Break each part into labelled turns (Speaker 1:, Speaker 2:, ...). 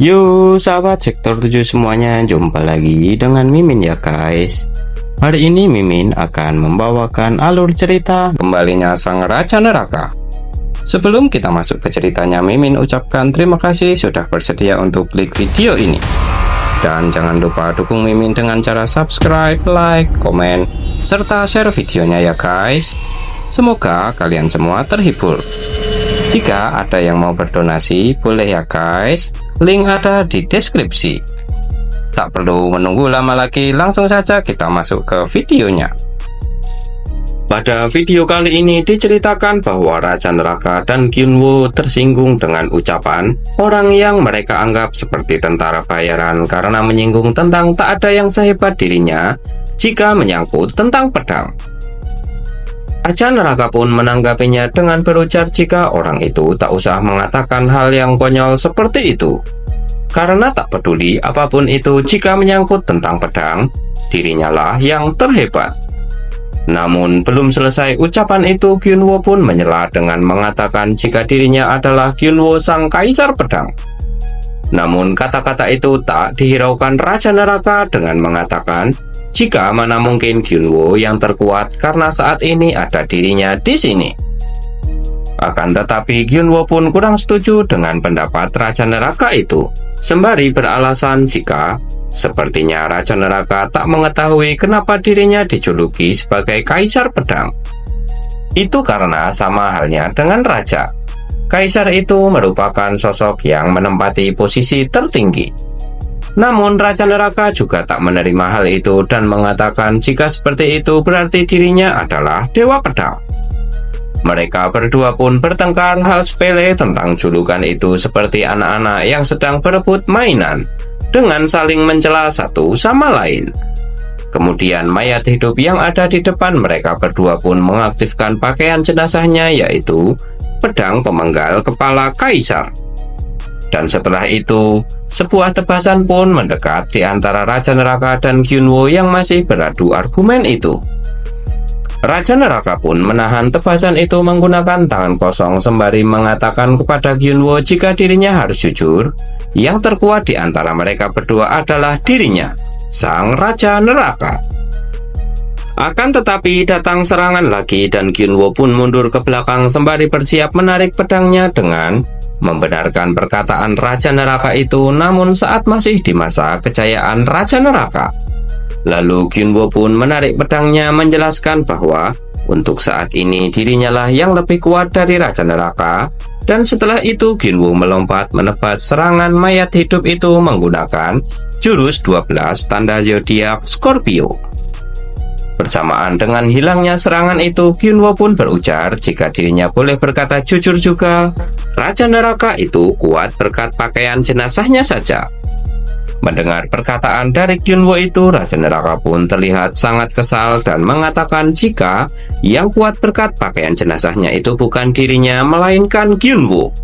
Speaker 1: Yo sahabat sektor 7 semuanya, jumpa lagi dengan Mimin ya guys. Hari ini Mimin akan membawakan alur cerita kembalinya sang Raja Neraka. Sebelum kita masuk ke ceritanya, Mimin ucapkan terima kasih sudah bersedia untuk klik video ini. Dan jangan lupa dukung Mimin dengan cara subscribe, like, komen, serta share videonya ya guys. Semoga kalian semua terhibur. Jika ada yang mau berdonasi, boleh ya guys. Link ada di deskripsi. Tak perlu menunggu lama lagi, langsung saja kita masuk ke videonya. Pada video kali ini diceritakan bahwa Raja Neraka dan Gyunwoo tersinggung dengan ucapan orang yang mereka anggap seperti tentara bayaran karena menyinggung tentang tak ada yang sehebat dirinya jika menyangkut tentang pedang. Raja Neraka pun menanggapinya dengan berujar jika orang itu tak usah mengatakan hal yang konyol seperti itu. Karena tak peduli apapun itu, jika menyangkut tentang pedang, dirinya lah yang terhebat. Namun belum selesai ucapan itu, Gyunwoo pun menyela dengan mengatakan jika dirinya adalah Gyunwoo sang kaisar pedang. Namun kata-kata itu tak dihiraukan Raja Neraka dengan mengatakan jika mana mungkin Gyunwoo yang terkuat karena saat ini ada dirinya di sini. Akan tetapi Gyunwoo pun kurang setuju dengan pendapat Raja Neraka itu, sembari beralasan jika sepertinya Raja Neraka tak mengetahui kenapa dirinya dijuluki sebagai kaisar pedang. Itu karena sama halnya dengan raja. Kaisar itu merupakan sosok yang menempati posisi tertinggi. Namun Raja Neraka juga tak menerima hal itu dan mengatakan jika seperti itu berarti dirinya adalah dewa pedang. Mereka berdua pun bertengkar hal sepele tentang julukan itu seperti anak-anak yang sedang berebut mainan dengan saling mencela satu sama lain. Kemudian mayat hidup yang ada di depan mereka berdua pun mengaktifkan pakaian jenazahnya, yaitu pedang pemenggal kepala kaisar. Dan setelah itu, sebuah tebasan pun mendekat di antara Raja Neraka dan Gyunwoo yang masih beradu argumen itu. Raja Neraka pun menahan tebasan itu menggunakan tangan kosong sembari mengatakan kepada Gyunwoo jika dirinya harus jujur, yang terkuat di antara mereka berdua adalah dirinya, sang Raja Neraka. Akan tetapi datang serangan lagi dan Gyunwoo pun mundur ke belakang sembari bersiap menarik pedangnya dengan membenarkan perkataan Raja Neraka itu. Namun saat masih di masa kejayaan Raja Neraka, lalu Gyunwoo pun menarik pedangnya menjelaskan bahwa untuk saat ini dirinya lah yang lebih kuat dari Raja Neraka. Dan setelah itu Gyunwoo melompat menebas serangan mayat hidup itu menggunakan jurus 12 tanda zodiak Scorpio. Bersamaan dengan hilangnya serangan itu, Gyunwoo pun berujar jika dirinya boleh berkata jujur juga, Raja Neraka itu kuat berkat pakaian jenazahnya saja. Mendengar perkataan dari Gyunwoo itu, Raja Neraka pun terlihat sangat kesal dan mengatakan jika yang kuat berkat pakaian jenazahnya itu bukan dirinya, melainkan Gyunwoo.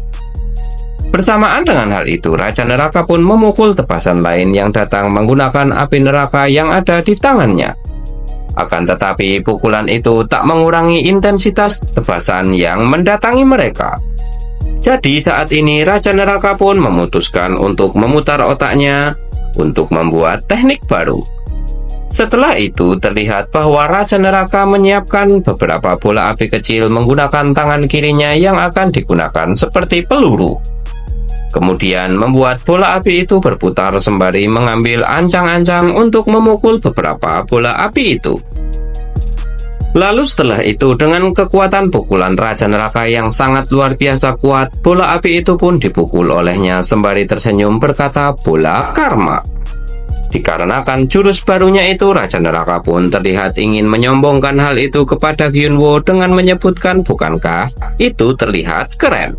Speaker 1: Bersamaan dengan hal itu, Raja Neraka pun memukul tebasan lain yang datang menggunakan api neraka yang ada di tangannya. Akan tetapi pukulan itu tak mengurangi intensitas tebasan yang mendatangi mereka. Jadi saat ini Raja Neraka pun memutuskan untuk memutar otaknya untuk membuat teknik baru. Setelah itu terlihat bahwa Raja Neraka menyiapkan beberapa bola api kecil menggunakan tangan kirinya yang akan digunakan seperti peluru. Kemudian membuat bola api itu berputar sembari mengambil ancang-ancang untuk memukul beberapa bola api itu. Lalu setelah itu dengan kekuatan pukulan Raja Neraka yang sangat luar biasa kuat, bola api itu pun dipukul olehnya sembari tersenyum berkata bola karma. Dikarenakan jurus barunya itu, Raja Neraka pun terlihat ingin menyombongkan hal itu kepada Gyunwoo dengan menyebutkan bukankah itu terlihat keren.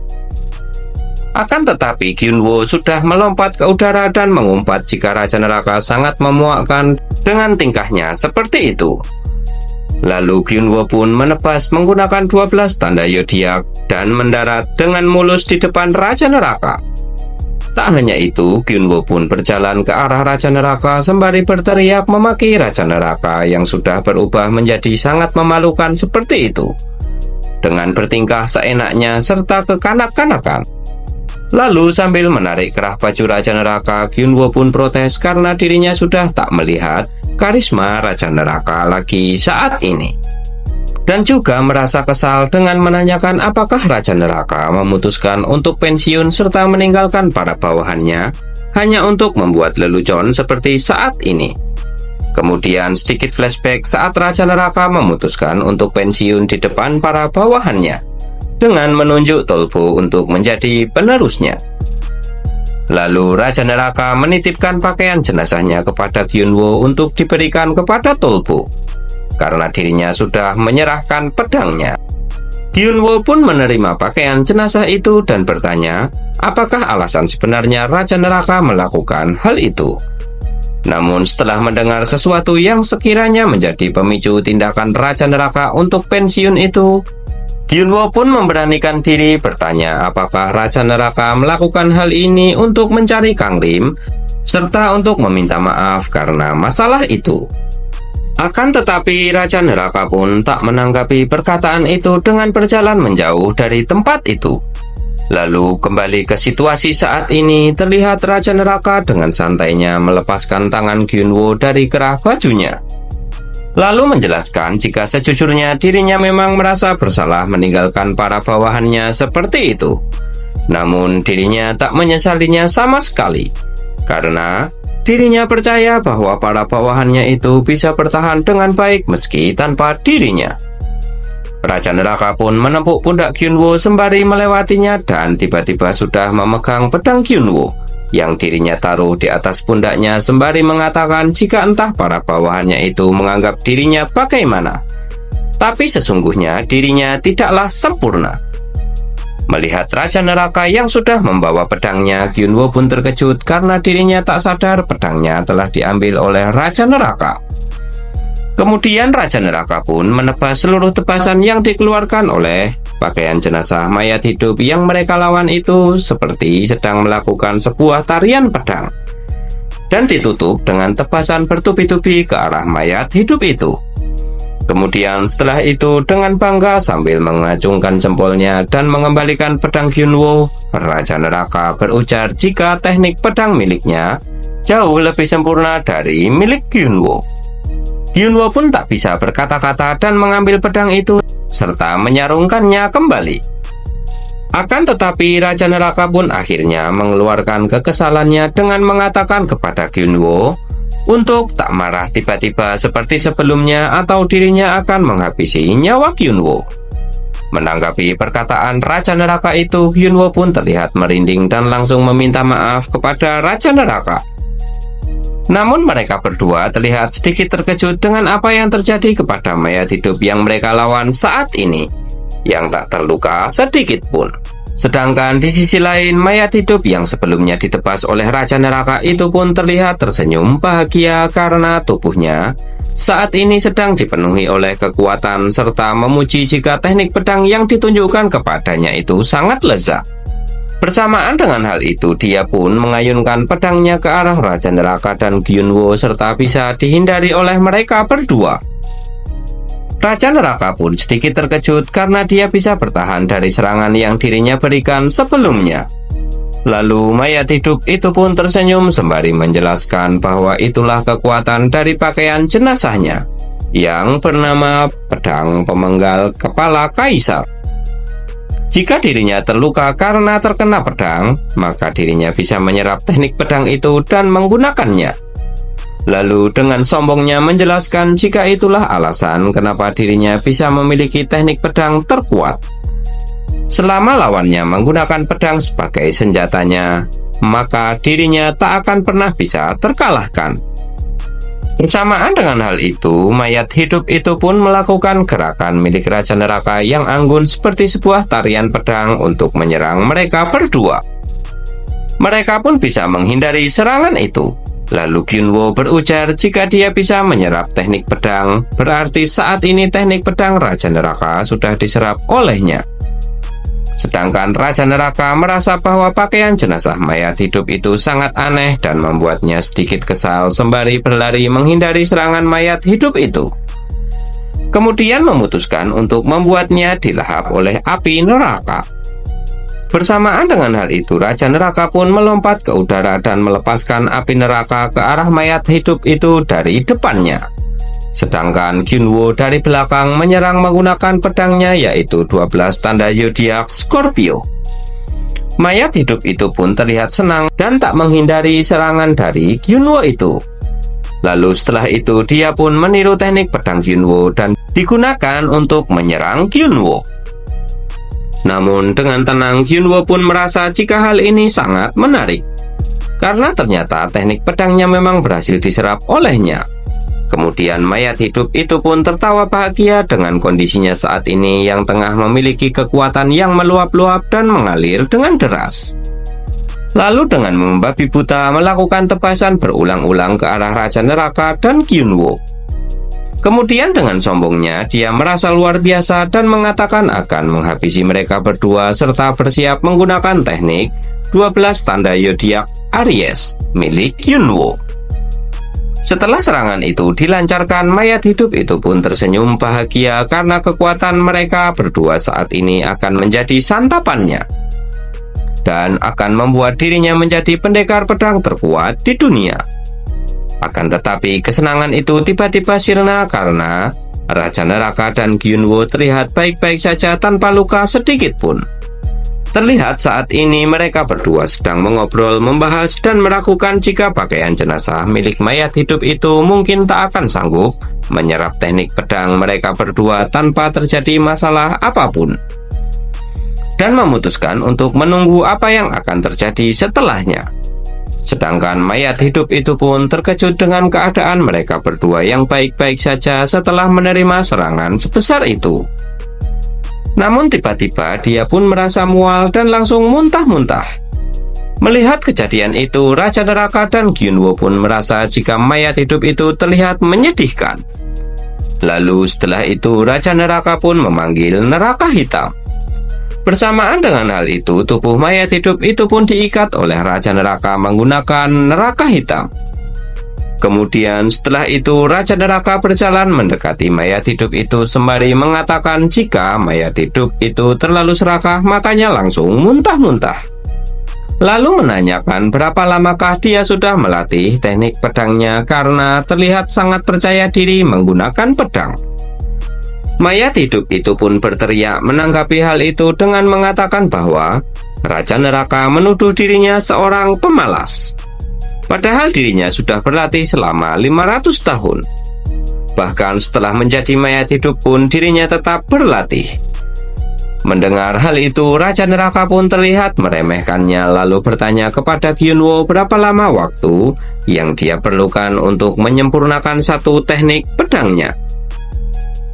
Speaker 1: Akan tetapi Gyunwoo sudah melompat ke udara dan mengumpat jika Raja Neraka sangat memuakkan dengan tingkahnya seperti itu. Lalu Gyunwoo pun menebas menggunakan 12 tanda zodiak dan mendarat dengan mulus di depan Raja Neraka. Tak hanya itu, Gyunwoo pun berjalan ke arah Raja Neraka sembari berteriak memaki Raja Neraka yang sudah berubah menjadi sangat memalukan seperti itu, dengan bertingkah seenaknya serta kekanak-kanakan. Lalu sambil menarik kerah baju Raja Neraka, Gyunwoo pun protes karena dirinya sudah tak melihat karisma Raja Neraka lagi saat ini. Dan juga merasa kesal dengan menanyakan apakah Raja Neraka memutuskan untuk pensiun serta meninggalkan para bawahannya hanya untuk membuat lelucon seperti saat ini. Kemudian sedikit flashback saat Raja Neraka memutuskan untuk pensiun di depan para bawahannya dengan menunjuk Tolpo untuk menjadi penerusnya. Lalu Raja Neraka menitipkan pakaian jenazahnya kepada Gyunwoo untuk diberikan kepada Tolpo karena dirinya sudah menyerahkan pedangnya. Gyunwoo pun menerima pakaian jenazah itu dan bertanya, apakah alasan sebenarnya Raja Neraka melakukan hal itu. Namun setelah mendengar sesuatu yang sekiranya menjadi pemicu tindakan Raja Neraka untuk pensiun itu, Gyunwoo pun memberanikan diri bertanya apakah Raja Neraka melakukan hal ini untuk mencari Kang Rim, serta untuk meminta maaf karena masalah itu. Akan tetapi Raja Neraka pun tak menanggapi perkataan itu dengan berjalan menjauh dari tempat itu. Lalu kembali ke situasi saat ini, terlihat Raja Neraka dengan santainya melepaskan tangan Gyunwoo dari kerah bajunya. Lalu menjelaskan jika sejujurnya dirinya memang merasa bersalah meninggalkan para bawahannya seperti itu. Namun dirinya tak menyesalinya sama sekali, karena dirinya percaya bahwa para bawahannya itu bisa bertahan dengan baik meski tanpa dirinya. Raja Neraka pun menepuk pundak Gyunwoo sembari melewatinya dan tiba-tiba sudah memegang pedang Gyunwoo yang dirinya taruh di atas pundaknya sembari mengatakan jika entah para bawahannya itu menganggap dirinya bagaimana, tapi sesungguhnya dirinya tidaklah sempurna. Melihat Raja Neraka yang sudah membawa pedangnya, Gyunwoo pun terkejut karena dirinya tak sadar pedangnya telah diambil oleh Raja Neraka. Kemudian Raja Neraka pun menebas seluruh tebasan yang dikeluarkan oleh pakaian jenazah mayat hidup yang mereka lawan itu seperti sedang melakukan sebuah tarian pedang, dan ditutup dengan tebasan bertubi-tubi ke arah mayat hidup itu. Kemudian setelah itu dengan bangga sambil mengacungkan jempolnya dan mengembalikan pedang Gyunwoo, Raja Neraka berujar jika teknik pedang miliknya jauh lebih sempurna dari milik Gyunwoo. Gyunwoo pun tak bisa berkata-kata dan mengambil pedang itu serta menyarungkannya kembali. Akan tetapi Raja Neraka pun akhirnya mengeluarkan kekesalannya dengan mengatakan kepada Gyunwoo untuk tak marah tiba-tiba seperti sebelumnya atau dirinya akan menghabisi nyawa Gyunwoo. Menanggapi perkataan Raja Neraka itu, Gyunwoo pun terlihat merinding dan langsung meminta maaf kepada Raja Neraka. Namun mereka berdua terlihat sedikit terkejut dengan apa yang terjadi kepada mayat hidup yang mereka lawan saat ini, yang tak terluka sedikit pun. Sedangkan di sisi lain, mayat hidup yang sebelumnya ditebas oleh Raja Neraka itu pun terlihat tersenyum bahagia karena tubuhnya saat ini sedang dipenuhi oleh kekuatan serta memuji jika teknik pedang yang ditunjukkan kepadanya itu sangat lezat. Bersamaan dengan hal itu, dia pun mengayunkan pedangnya ke arah Raja Neraka dan Gyunwoo serta bisa dihindari oleh mereka berdua. Raja Neraka pun sedikit terkejut karena dia bisa bertahan dari serangan yang dirinya berikan sebelumnya. Lalu mayat hidup itu pun tersenyum sembari menjelaskan bahwa itulah kekuatan dari pakaian jenazahnya yang bernama pedang pemenggal kepala kaisar. Jika dirinya terluka karena terkena pedang, maka dirinya bisa menyerap teknik pedang itu dan menggunakannya. Lalu dengan sombongnya menjelaskan jika itulah alasan kenapa dirinya bisa memiliki teknik pedang terkuat. Selama lawannya menggunakan pedang sebagai senjatanya, maka dirinya tak akan pernah bisa terkalahkan. Bersamaan dengan hal itu, mayat hidup itu pun melakukan gerakan milik Raja Neraka yang anggun seperti sebuah tarian pedang untuk menyerang mereka berdua. Mereka pun bisa menghindari serangan itu. Lalu Gyunwoo berujar jika dia bisa menyerap teknik pedang, berarti saat ini teknik pedang Raja Neraka sudah diserap olehnya. Sedangkan Raja Neraka merasa bahwa pakaian jenazah mayat hidup itu sangat aneh dan membuatnya sedikit kesal sembari berlari menghindari serangan mayat hidup itu. Kemudian memutuskan untuk membuatnya dilahap oleh api neraka. Bersamaan dengan hal itu, Raja Neraka pun melompat ke udara dan melepaskan api neraka ke arah mayat hidup itu dari depannya. Sedangkan Gyunwoo dari belakang menyerang menggunakan pedangnya, yaitu 12 tanda zodiak Scorpio. Mayat hidup itu pun terlihat senang dan tak menghindari serangan dari Gyunwoo itu. Lalu setelah itu dia pun meniru teknik pedang Gyunwoo dan digunakan untuk menyerang Gyunwoo. Namun dengan tenang, Gyunwoo pun merasa jika hal ini sangat menarik, karena ternyata teknik pedangnya memang berhasil diserap olehnya. Kemudian mayat hidup itu pun tertawa bahagia dengan kondisinya saat ini yang tengah memiliki kekuatan yang meluap-luap dan mengalir dengan deras. Lalu dengan membabi buta melakukan tebasan berulang-ulang ke arah Raja Neraka dan Gyunwoo. Kemudian dengan sombongnya dia merasa luar biasa dan mengatakan akan menghabisi mereka berdua serta bersiap menggunakan teknik 12 tanda zodiak Aries milik Gyunwoo. Setelah serangan itu dilancarkan, mayat hidup itu pun tersenyum bahagia karena kekuatan mereka berdua saat ini akan menjadi santapannya dan akan membuat dirinya menjadi pendekar pedang terkuat di dunia. Akan tetapi kesenangan itu tiba-tiba sirna karena Raja Neraka dan Gyunwoo terlihat baik-baik saja tanpa luka sedikit pun. Terlihat saat ini mereka berdua sedang mengobrol, membahas dan meragukan jika pakaian jenazah milik mayat hidup itu mungkin tak akan sanggup menyerap teknik pedang mereka berdua tanpa terjadi masalah apapun, dan memutuskan untuk menunggu apa yang akan terjadi setelahnya. Sedangkan mayat hidup itu pun terkejut dengan keadaan mereka berdua yang baik-baik saja setelah menerima serangan sebesar itu. Namun tiba-tiba dia pun merasa mual dan langsung muntah-muntah. Melihat kejadian itu, Raja Neraka dan Gyunwoo pun merasa jika mayat hidup itu terlihat menyedihkan. Lalu setelah itu Raja Neraka pun memanggil neraka hitam. Bersamaan dengan hal itu, tubuh mayat hidup itu pun diikat oleh Raja Neraka menggunakan neraka hitam. Kemudian setelah itu Raja Neraka berjalan mendekati mayat hidup itu sembari mengatakan jika mayat hidup itu terlalu serakah makanya langsung muntah-muntah. Lalu menanyakan berapa lamakah dia sudah melatih teknik pedangnya karena terlihat sangat percaya diri menggunakan pedang. Mayat hidup itu pun berteriak menanggapi hal itu dengan mengatakan bahwa Raja Neraka menuduh dirinya seorang pemalas. Padahal dirinya sudah berlatih selama 500 tahun. Bahkan setelah menjadi mayat hidup pun dirinya tetap berlatih. Mendengar hal itu, Raja Neraka pun terlihat meremehkannya lalu bertanya kepada Gyunwoo berapa lama waktu yang dia perlukan untuk menyempurnakan satu teknik pedangnya.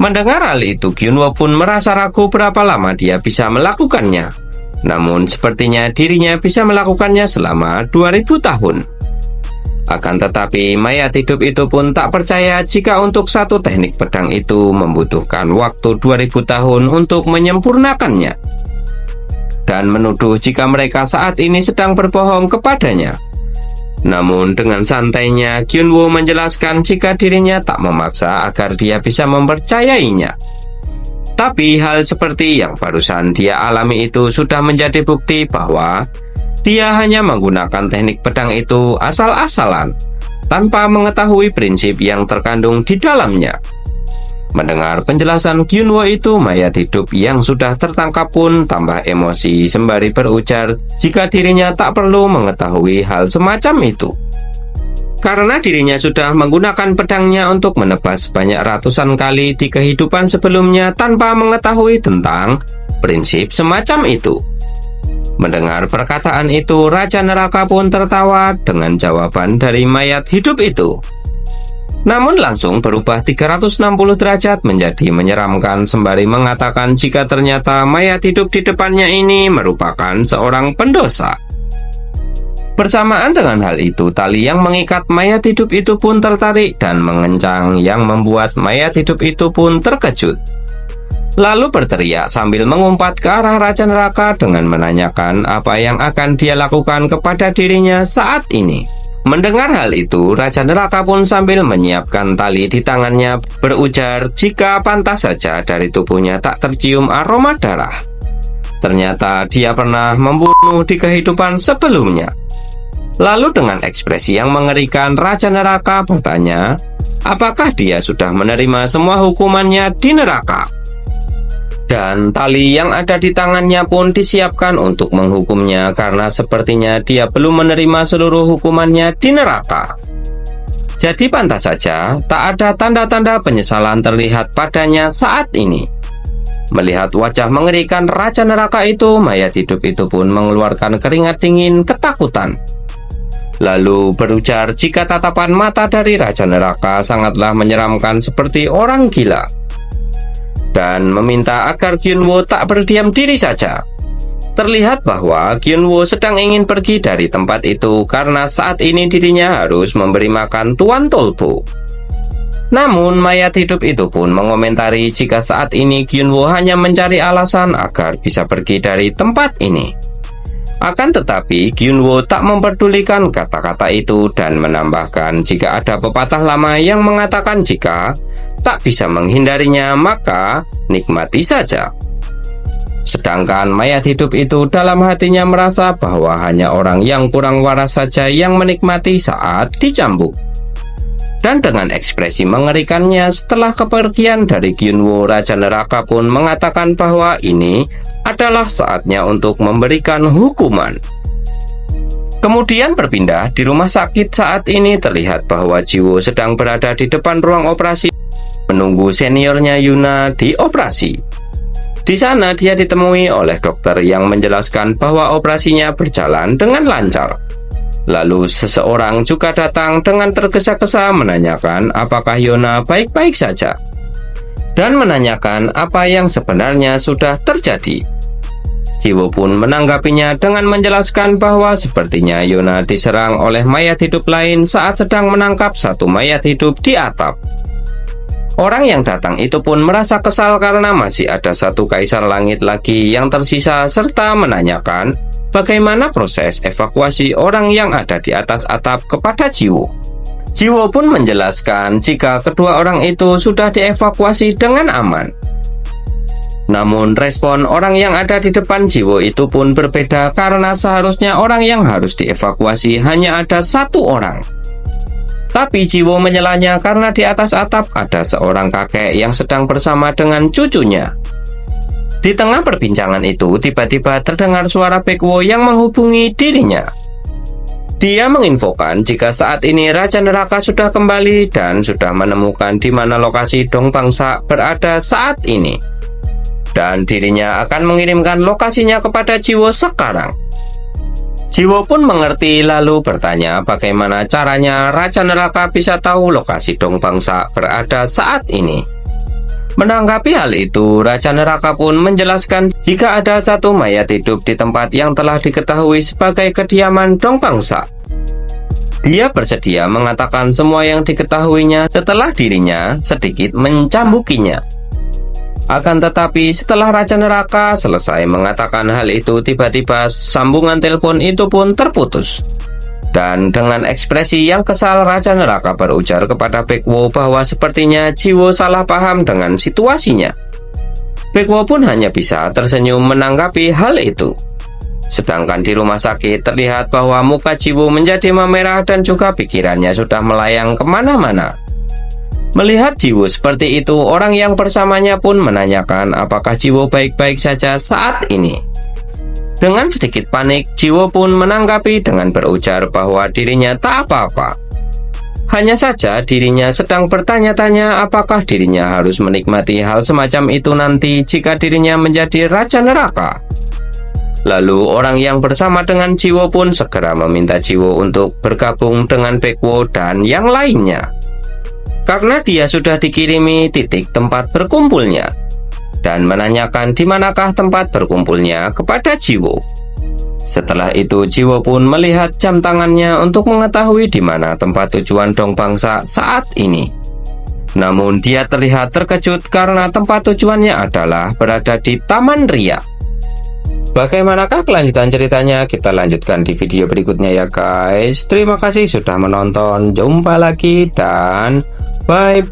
Speaker 1: Mendengar hal itu, Gyunwoo pun merasa ragu berapa lama dia bisa melakukannya. Namun sepertinya dirinya bisa melakukannya selama 2000 tahun. Akan tetapi mayat hidup itu pun tak percaya jika untuk satu teknik pedang itu membutuhkan waktu 2000 tahun untuk menyempurnakannya, dan menuduh jika mereka saat ini sedang berbohong kepadanya. Namun dengan santainya Gyunwoo menjelaskan jika dirinya tak memaksa agar dia bisa mempercayainya. Tapi hal seperti yang barusan dia alami itu sudah menjadi bukti bahwa dia hanya menggunakan teknik pedang itu asal-asalan, tanpa mengetahui prinsip yang terkandung di dalamnya. Mendengar penjelasan Gyunwoo itu, mayat hidup yang sudah tertangkap pun tambah emosi sembari berujar jika dirinya tak perlu mengetahui hal semacam itu. Karena dirinya sudah menggunakan pedangnya untuk menebas banyak ratusan kali di kehidupan sebelumnya tanpa mengetahui tentang prinsip semacam itu. Mendengar perkataan itu, Raja Neraka pun tertawa dengan jawaban dari mayat hidup itu. Namun langsung berubah 360 derajat menjadi menyeramkan sembari mengatakan jika ternyata mayat hidup di depannya ini merupakan seorang pendosa. Bersamaan dengan hal itu, tali yang mengikat mayat hidup itu pun tertarik dan mengencang yang membuat mayat hidup itu pun terkejut. Lalu berteriak sambil mengumpat ke arah Raja Neraka dengan menanyakan apa yang akan dia lakukan kepada dirinya saat ini. Mendengar hal itu, Raja Neraka pun sambil menyiapkan tali di tangannya berujar jika pantas saja dari tubuhnya tak tercium aroma darah. Ternyata dia pernah membunuh di kehidupan sebelumnya. Lalu dengan ekspresi yang mengerikan, Raja Neraka bertanya, apakah dia sudah menerima semua hukumannya di neraka? Dan tali yang ada di tangannya pun disiapkan untuk menghukumnya karena sepertinya dia belum menerima seluruh hukumannya di neraka. Jadi pantas saja tak ada tanda-tanda penyesalan terlihat padanya saat ini. Melihat wajah mengerikan Raja Neraka itu, mayat hidup itu pun mengeluarkan keringat dingin ketakutan. Lalu berujar jika tatapan mata dari Raja Neraka sangatlah menyeramkan seperti orang gila. Dan meminta agar Gyun-woo tak berdiam diri saja. Terlihat bahwa Gyun-woo sedang ingin pergi dari tempat itu karena saat ini dirinya harus memberi makan Tuan Tolpo. Namun mayat hidup itu pun mengomentari jika saat ini Gyun-woo hanya mencari alasan agar bisa pergi dari tempat ini. Akan tetapi Gyun-woo tak memperdulikan kata-kata itu dan menambahkan jika ada pepatah lama yang mengatakan jika tak bisa menghindarinya maka nikmati saja. Sedangkan mayat hidup itu dalam hatinya merasa bahwa hanya orang yang kurang waras saja yang menikmati saat dicambuk. Dan dengan ekspresi mengerikannya setelah kepergian dari Gyun-woo, Raja Neraka pun mengatakan bahwa ini adalah saatnya untuk memberikan hukuman. Kemudian berpindah di rumah sakit. Saat ini terlihat bahwa Ji-woo sedang berada di depan ruang operasi menunggu seniornya Yuna dioperasi. Di sana dia ditemui oleh dokter yang menjelaskan bahwa operasinya berjalan dengan lancar. Lalu seseorang juga datang dengan tergesa-gesa menanyakan apakah Yuna baik-baik saja dan menanyakan apa yang sebenarnya sudah terjadi. Ji-woo pun menanggapinya dengan menjelaskan bahwa sepertinya Yuna diserang oleh mayat hidup lain saat sedang menangkap satu mayat hidup di atap. Orang yang datang itu pun merasa kesal karena masih ada satu kaisar langit lagi yang tersisa serta menanyakan bagaimana proses evakuasi orang yang ada di atas atap kepada Ji-woo. Ji-woo pun menjelaskan jika kedua orang itu sudah dievakuasi dengan aman. Namun respon orang yang ada di depan Ji-woo itu pun berbeda karena seharusnya orang yang harus dievakuasi hanya ada satu orang. Tapi Ji-woo menyalahnya karena di atas atap ada seorang kakek yang sedang bersama dengan cucunya. Di tengah perbincangan itu, tiba-tiba terdengar suara Baek-woo yang menghubungi dirinya. Dia menginfokan jika saat ini Raja Neraka sudah kembali dan sudah menemukan di mana lokasi Dong Bangsa berada saat ini. Dan dirinya akan mengirimkan lokasinya kepada Ji-woo sekarang. Ji-woo pun mengerti lalu bertanya bagaimana caranya Raja Neraka bisa tahu lokasi Dong Bangsa berada saat ini. Menanggapi hal itu, Raja Neraka pun menjelaskan jika ada satu mayat hidup di tempat yang telah diketahui sebagai kediaman Dong Bangsa. Dia bersedia mengatakan semua yang diketahuinya setelah dirinya sedikit mencambukinya. Akan tetapi setelah Raja Neraka selesai mengatakan hal itu, tiba-tiba sambungan telepon itu pun terputus. Dan dengan ekspresi yang kesal, Raja Neraka berujar kepada Baek-woo bahwa sepertinya Ji-woo salah paham dengan situasinya. Baek-woo pun hanya bisa tersenyum menanggapi hal itu. Sedangkan di rumah sakit terlihat bahwa muka Ji-woo menjadi memerah dan juga pikirannya sudah melayang kemana-mana. Melihat Ji-woo seperti itu, orang yang bersamanya pun menanyakan apakah Ji-woo baik-baik saja saat ini. Dengan sedikit panik, Ji-woo pun menanggapi dengan berujar bahwa dirinya tak apa-apa. Hanya saja dirinya sedang bertanya-tanya apakah dirinya harus menikmati hal semacam itu nanti jika dirinya menjadi Raja Neraka. Lalu orang yang bersama dengan Ji-woo pun segera meminta Ji-woo untuk bergabung dengan Baek-woo dan yang lainnya. Karena dia sudah dikirimi titik tempat berkumpulnya dan menanyakan di manakah tempat berkumpulnya kepada Ji-woo. Setelah itu Ji-woo pun melihat jam tangannya untuk mengetahui di mana tempat tujuan Dong Bangsa saat ini. Namun dia terlihat terkejut karena tempat tujuannya adalah berada di Taman Ria. Bagaimanakah kelanjutan ceritanya? Kita lanjutkan di video berikutnya ya guys. Terima kasih sudah menonton. Jumpa lagi dan bye-bye.